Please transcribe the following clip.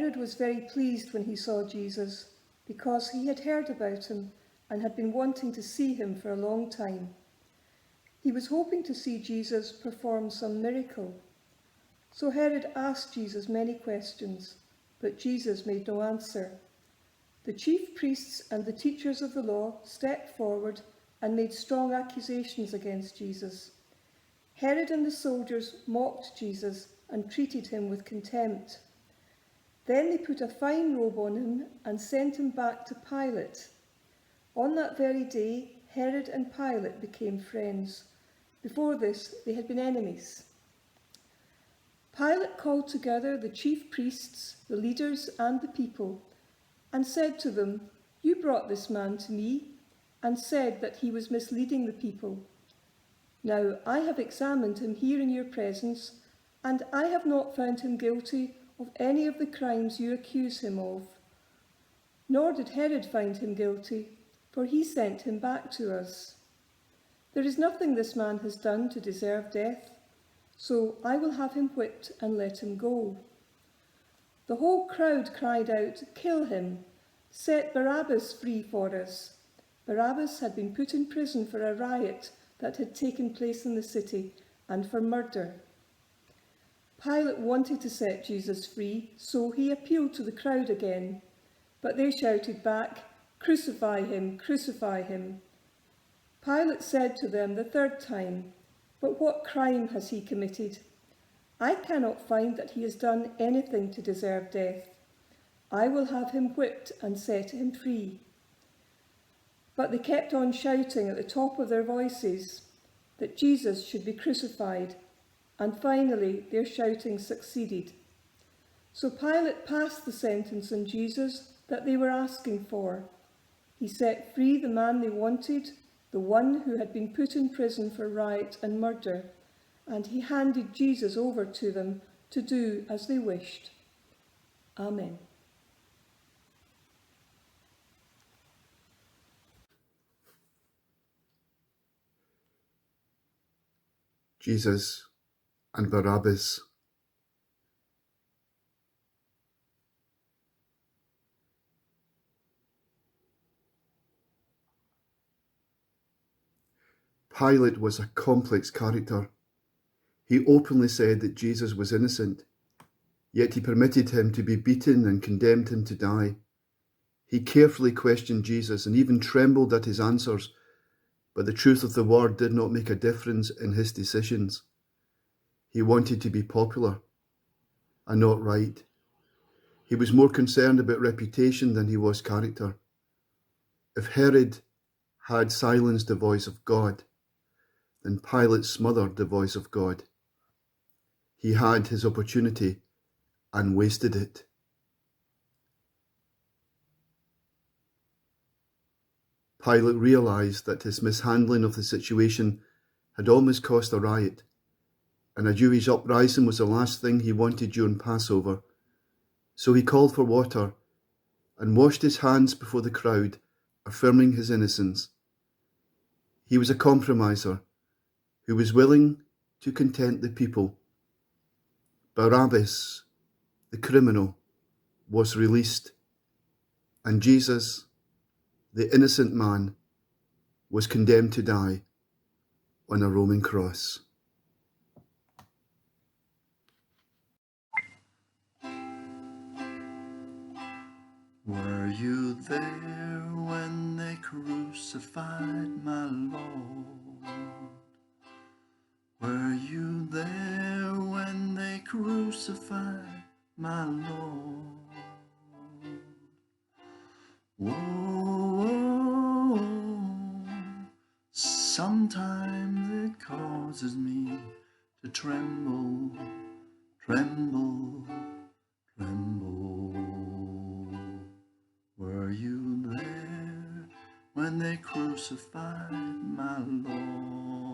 Herod was very pleased when he saw Jesus, because he had heard about him and had been wanting to see him for a long time. He was hoping to see Jesus perform some miracle. So Herod asked Jesus many questions, but Jesus made no answer. The chief priests and the teachers of the law stepped forward and made strong accusations against Jesus. Herod and the soldiers mocked Jesus and treated him with contempt. Then they put a fine robe on him and sent him back to Pilate. On that very day, Herod and Pilate became friends. Before this, they had been enemies. Pilate called together the chief priests, the leaders, and the people, and said to them, "You brought this man to me, and said that he was misleading the people. Now I have examined him here in your presence, and I have not found him guilty of any of the crimes you accuse him of. Nor did Herod find him guilty, for he sent him back to us. There is nothing this man has done to deserve death, so I will have him whipped and let him go." The whole crowd cried out, "Kill him! Set Barabbas free for us." Barabbas had been put in prison for a riot that had taken place in the city and for murder. Pilate wanted to set Jesus free, so he appealed to the crowd again. But they shouted back, "Crucify him, crucify him." Pilate said to them the third time, "But what crime has he committed? I cannot find that he has done anything to deserve death. I will have him whipped and set him free." But they kept on shouting at the top of their voices that Jesus should be crucified, and finally their shouting succeeded. So Pilate passed the sentence on Jesus that they were asking for. He set free the man they wanted, the one who had been put in prison for riot and murder, and he handed Jesus over to them to do as they wished. Amen. Jesus and Barabbas. Pilate was a complex character. He openly said that Jesus was innocent, yet he permitted him to be beaten and condemned him to die. He carefully questioned Jesus and even trembled at his answers, but the truth of the word did not make a difference in his decisions. He wanted to be popular and not right. He was more concerned about reputation than he was character. If Herod had silenced the voice of God, then Pilate smothered the voice of God. He had his opportunity and wasted it. Pilate realized that his mishandling of the situation had almost caused a riot, and a Jewish uprising was the last thing he wanted during Passover. So he called for water and washed his hands before the crowd, affirming his innocence. He was a compromiser who was willing to content the people. Barabbas, the criminal, was released, and Jesus, the innocent man, was condemned to die on a Roman cross. Were you there when they crucified my Lord? Were you there when they crucified my Lord? Whoa, sometimes it causes me to tremble, tremble, tremble. Were you there when they crucified my Lord?